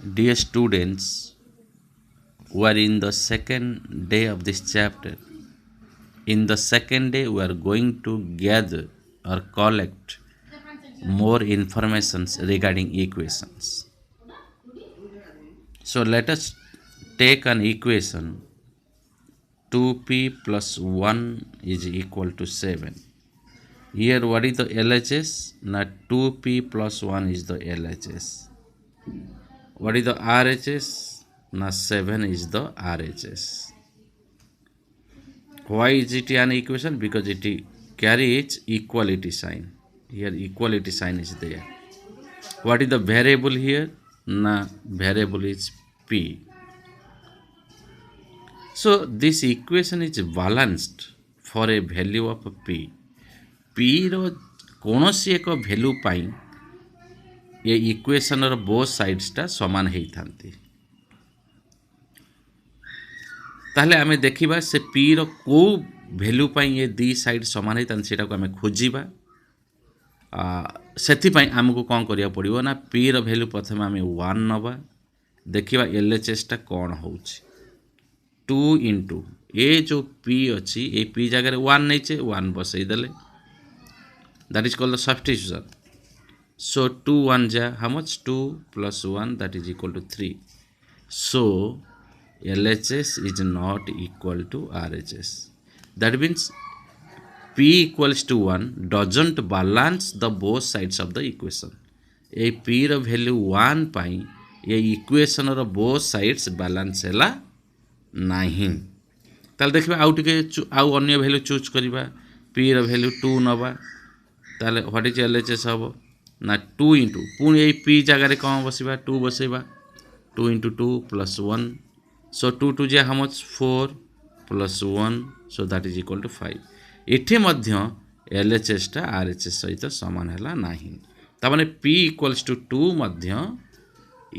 Dear students, we are in the second day of this chapter. In the second day, we are going to gather or collect more informations regarding equations. So let us take an equation 2p plus 1 is equal to 7. Here what is the LHS? Now 2p plus 1 is the LHS. What is the RHS? Now 7 is the RHS. Why is it an equation? Because it carries equality sign. Here equality sign is there. What is the variable here? Na variable is p. So this equation is balanced for a value of p. p रो कौनसी एक value pi ये equation रो both sides टा समान हेई थांती ताहले आमे देखिबा से p रो को वैल्यू पाई ये दी साइड समान हेई थांती सेटा को आमे खोजिबा सेथि पाई हमको कोन करिया पड़िबो ना p रो वैल्यू प्रथम आमे 1 नबा देखिबा LHS टा कोन होउची 2 into ए जो p अछि ए p जगह रे 1 नैचे 1 बसई देले that is called the substitution. So 2 1 ja how much 2 plus 1 that is equal to 3. So LHS is not equal to RHS. That means p equals to 1 doesn't balance the both sides of the equation. A p row value 1 पाई ये equation रो both sides balance हैला नहीं ताल देखिबा आउ टिके आउ अन्य value choose करिबा p रो value 2 नबा ताले व्हाट इज LHS हबो ना 2 into पुणी ए p जगह रे कौन बसिबा 2 बसेबा 2 into 2 plus 1 so 2 2 J how much 4 plus 1 so that is equal to 5 एठी मध्य LHS टा RHS सहित समान हैला नाही ता माने p equals to 2 मध्य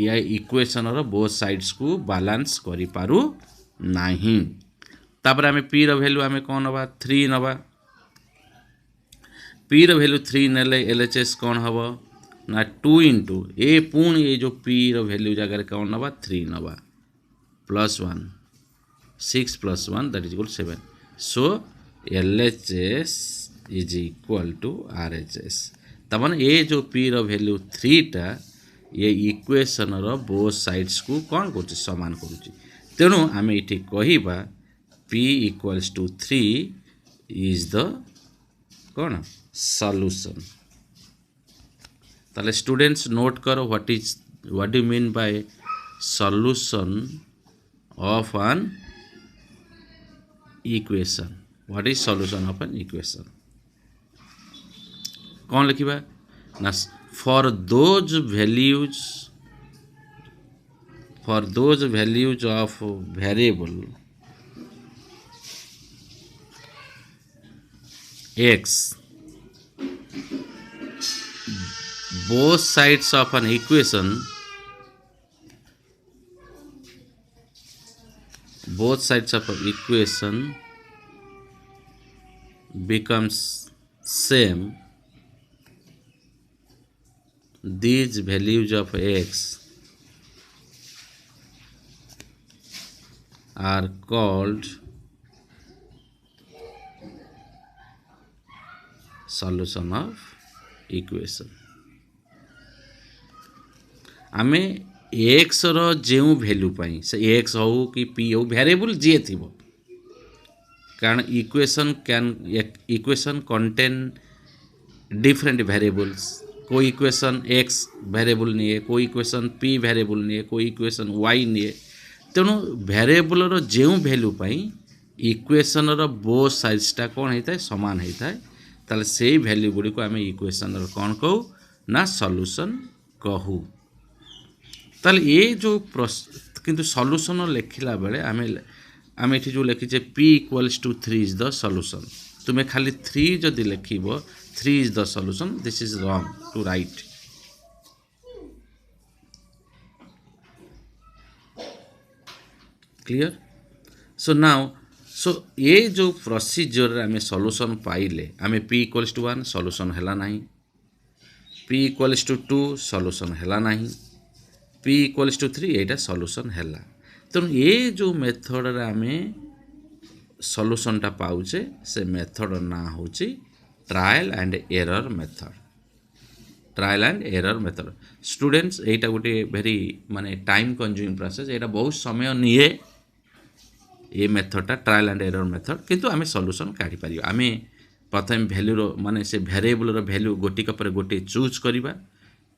या इक्वेशन रो बोथ साइड्स को बैलेंस करि पारु नाही तापर हमें p रो वैल्यू हमें कोन नबा 3 नबा p रो वैल्यू 3 नेले LHS कोन हबो ना 2 into ए पुणी ए जो p रो वैल्यू जगह रे कोन नबा 3 नबा plus 1 6 plus 1 that is equal to 7 so LHS is equal to RHS तमन ए जो p रो वैल्यू 3 टा ये इक्वेशन रो बोथ साइड्स को कोन करछि समान करछि तेनु आमे इठी कहिबा p equals to 3 is the cone solution ताले स्टूडेंट्स नोट करो what do you mean by solution of an equation what is solution of an equation कौन लिखिबा ना for those values of variable x both sides of an equation becomes same these values of x are called solution of equation आमे x रो जेउ value pi से x हो कि p हो variable जे थिबो कारण equation contain different variables कोई equation x variable नहीं है कोई इक्वेशन p वेरिएबल नहीं है कोई इक्वेशन y नहीं है तेणु वेरिएबल रो जेउ वैल्यू पाई इक्वेशन रो बोथ साइड्स टा कोन हेता समान हेता ताले सेही वैल्यू गुडी को आमे इक्वेशन रो कोन कहू ना सॉल्यूशन कहू ताले ये जो किंतु सॉल्यूशन लिखिला बेले आमे एठी जो लिखिचे p equals to 3 is the solution तुमे खाली 3 जदि लिखिबो 3 is the solution this is wrong to write clear so now ये जो प्रोसीजर आमे सॉल्यूशन पाइले आमे p equals to 1 सॉल्यूशन हैला नाही p equals to 2 सॉल्यूशन हैला नाही p equals to 3 ଏଇଟା ସଲ୍ୟୁସନ୍ ହେଲା। ତେଣୁ ଏ ଯେଉଁ ମେଥଡ଼ରେ ଆମେ ସଲ୍ୟୁସନ୍ଟା ପାଉଛେ ସେ ମେଥଡ଼ର ନାଁ ହେଉଛି trial and error method. Trial and error method students एटा गोटे वेरी माने टाइम कंज्यूमिंग प्रोसेस एटा बहुत समय निए ये मेथडटा ट्रायल एंड एरर मेथड किंतु आमे सॉल्यूशन काढी पारियो। आमे प्रथम वैल्यू रो माने से वेरिएबल रो वैल्यू गोटी पर गोटे चूज करिबा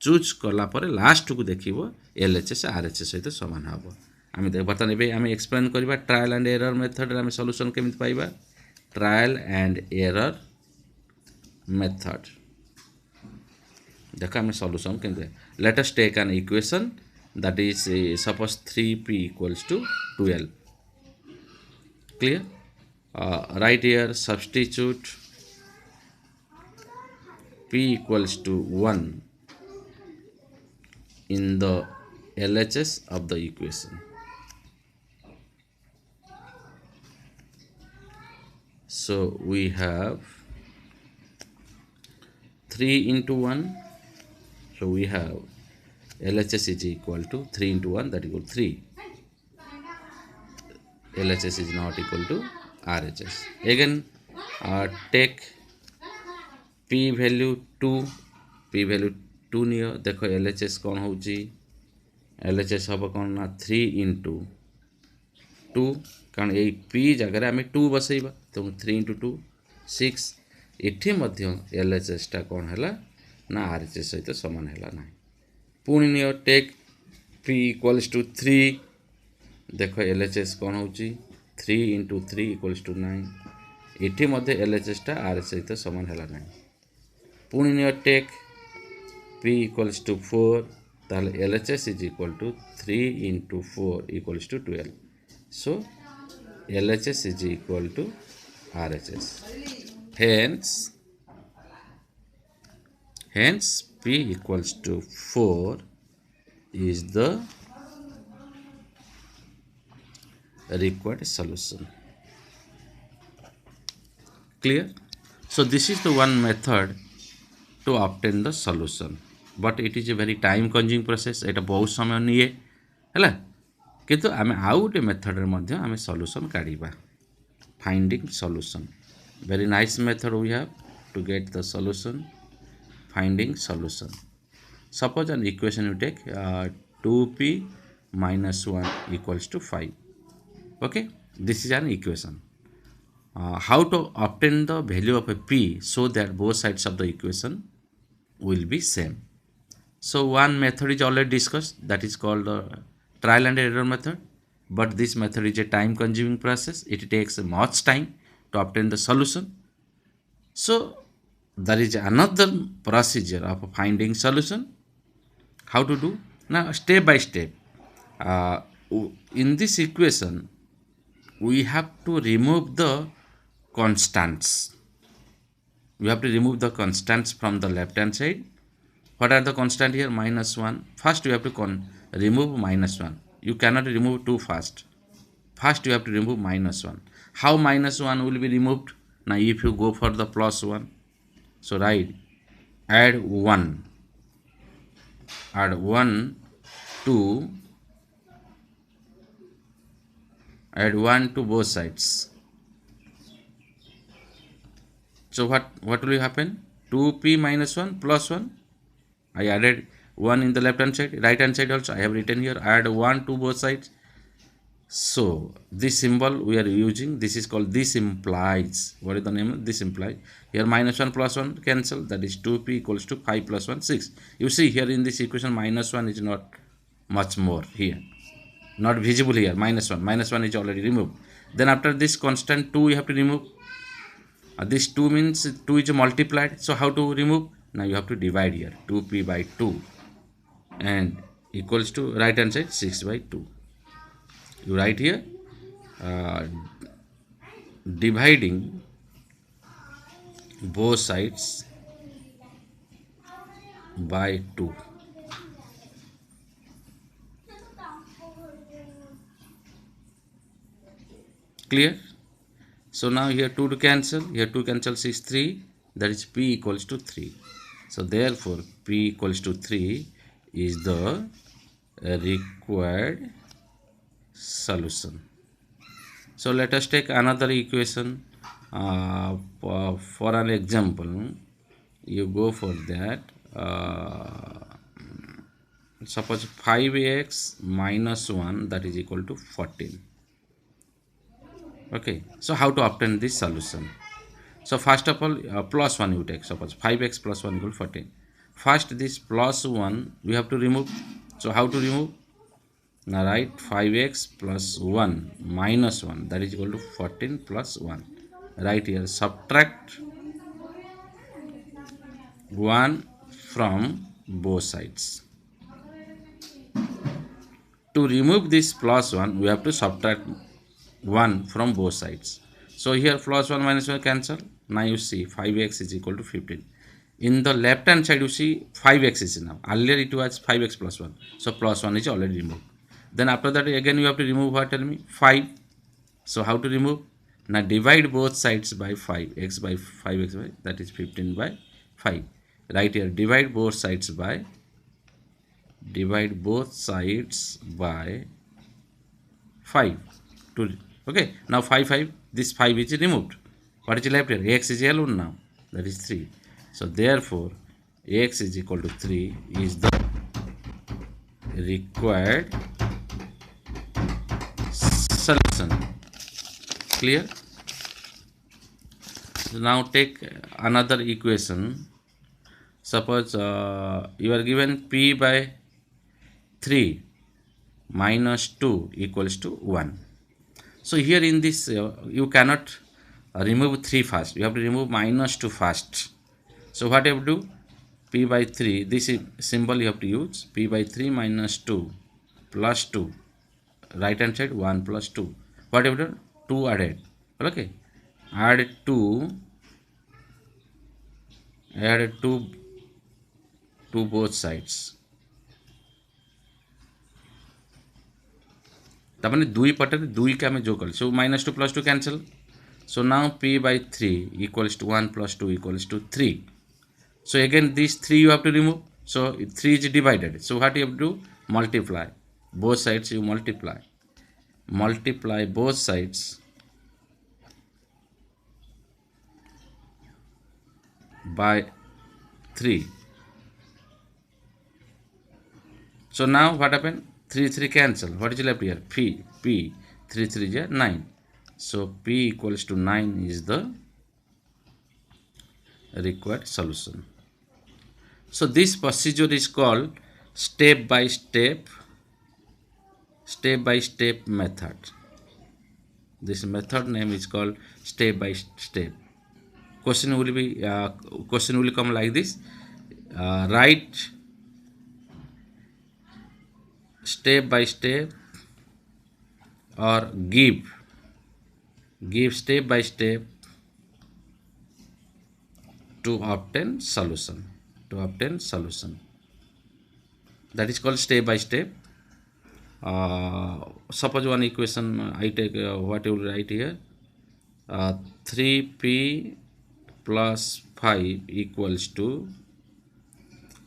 चूज कला पर लास्ट को देखिबो एलएचएस आरएचएस सहित समान हबो। आमे देख बता नेबे आमे एक्सप्लेन करिबा ट्रायल एंड एरर मेथड रे आमे सॉल्यूशन केमिति पाइबा। ट्रायल एंड एरर मेथड देखो आम सॉल्यूशन के let us take an equation that is suppose 3p equals to 12 clear right here substitute p equals to 1 in the LHS of the equation. So we have 3 into 1. So we have LHS is equal to 3 into 1 that equal 3. LHS is not equal to RHS. Again take P value 2. P value 2 neo देखो LHS कौन होची LHS हम कौन ना 3 into 2 कारण ये P जगह आम 2 बसैबा तो 3 into 2 6 इठी मध्य LHS टा कौन है ना आरएचएस सहित समान है ना। पुणी नियो टेक p इक्वल्स टू 3 देखो एलएचएस कौन होची 3 into 3 इक्वल्स टू 9 इठी मध्य एलएचएस टा आरएचएस सहित समान है ना। पुणी नियो टेक p इक्वल्स टू 4 ताले LHS is equal to 3 into 4 equals to 12 so LHS is equal to RHS hence p equals to 4 is the required solution. Clear? So this is the one method to obtain the solution, but it is a very time consuming process. एटा बहुत समय निए हैला किंतु आमे आउ गोटे method रे मध्य आमे सॉल्यूशन काढिबा finding solution very nice method we have to get the solution finding solution. Suppose an equation you take 2p minus 1 equals to 5. Okay, this is an equation. How to obtain the value of a p so that both sides of the equation will be same. So one method is already discussed, that is called the trial and error method, but this method is a time consuming process. It takes much time to obtain the solution. So there is another procedure of finding solution. How to do? Now step by step. In this equation we have to remove the constants. We have to remove the constants from the left hand side. What are the constants here? Minus 1. First you have to remove minus 1. You cannot remove too fast. First you have to remove minus 1. How minus 1 will be removed? Now if you go for the plus 1, so write add 1 to add 1 to both sides. So what will happen? 2p minus 1 plus 1. I added 1 in the left hand side, right hand side also I have written here add 1 to both sides. So this symbol we are using, this is called this implies. What is the name of this implies? Here minus 1 plus 1 cancel, that is 2p equals to 5 plus 1 6. You see here in this equation minus 1 is not much more here, not visible here. Minus 1 is already removed. Then after this constant 2 you have to remove. This 2 means 2 is multiplied, so how to remove? Now you have to divide here 2p by 2 and equals to right hand side 6 by 2. You write here dividing both sides by 2. Clear? So now here 2 to cancel, here 2 cancels is 3, that is p equals to 3. So therefore p equals to 3 is the required solution. So let us take another equation. For an example, you go for that. Suppose 5x minus 1, that is equal to 14. Okay, so how to obtain this solution? So first of all, plus 1 you take. Suppose 5x plus 1 equal to 14. First, this plus 1 we have to remove. So how to remove? Now write 5x plus 1 minus 1, that is equal to 14 plus 1. Right here, subtract 1 from both sides. To remove this plus 1, we have to subtract 1 from both sides. So here plus 1 minus 1 cancel. Now you see 5x is equal to 15. In the left hand side you see 5x is now. Earlier it was 5x plus 1. So plus 1 is already removed. Then after that again you have to remove what, tell me? 5. So how to remove? Now divide both sides by 5. X by 5x by, that is 15 by 5. Right here, divide both sides by 5. Okay, now 5, this 5 is removed. What is left here? X is alone now, that is 3. So therefore x is equal to 3 is the required solution. Clear? So now take another equation. Suppose you are given p by 3 minus 2 equals to 1. So here in this you cannot remove 3 first. You have to remove minus 2 first. So what you have to do? P by 3, this is symbol you have to use. P by 3 minus 2 plus 2. Right hand side 1 plus 2. What you have done? 2 added. Okay. Add 2 to both sides. तापने 2 पटे 2 के आम जो कल सो -2 + 2 cancel. So now p by 3 equals to 1 plus 2 equals to 3. So again this 3 you have to remove. So 3 is divided. So what you have to do? Multiply. Both sides you multiply. Multiply both sides by 3. So now what happened? 3 cancel. What is left here? P 3 is 9. So p equals to 9 is the required solution. So this procedure is called step by step method. This method name is called step by step. Question will come like this. Write step by step or give step by step to obtain solution. That is called step by step. Suppose one equation I take, what you will write here, 3p plus 5 equals to,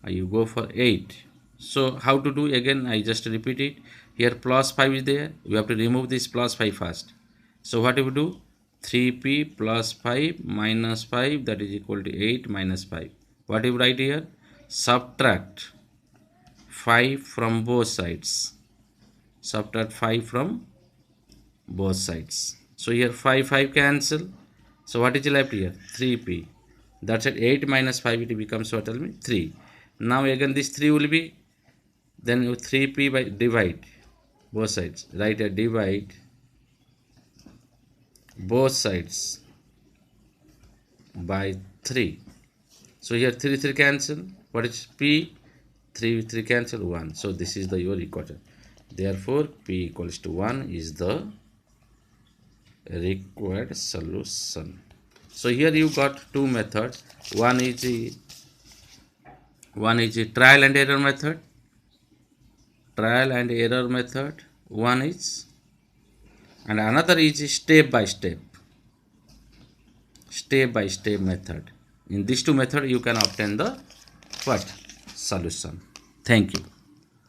you go for 8. So how to do? Again I just repeat it. Here plus 5 is there, you have to remove this plus 5 first. So what you do? 3p plus 5 minus 5, that is equal to 8 minus 5. What you write here? Subtract 5 from both sides. Subtract 5 from both sides. So here 5 cancel. So what is left here? 3p. That's at 8 minus 5, it becomes what? Tell me? 3. Now again this 3 will be, then 3p by divide both sides. Right here, divide both sides by 3. So here 3 cancel. What is p? 3 cancel 1. So this is the your equation. Therefore p equals to 1 is the required solution. So here you got two methods. One is a trial and error method. One is, and another is a step by step method. In these two methods you can obtain the what? Solution. Thank you.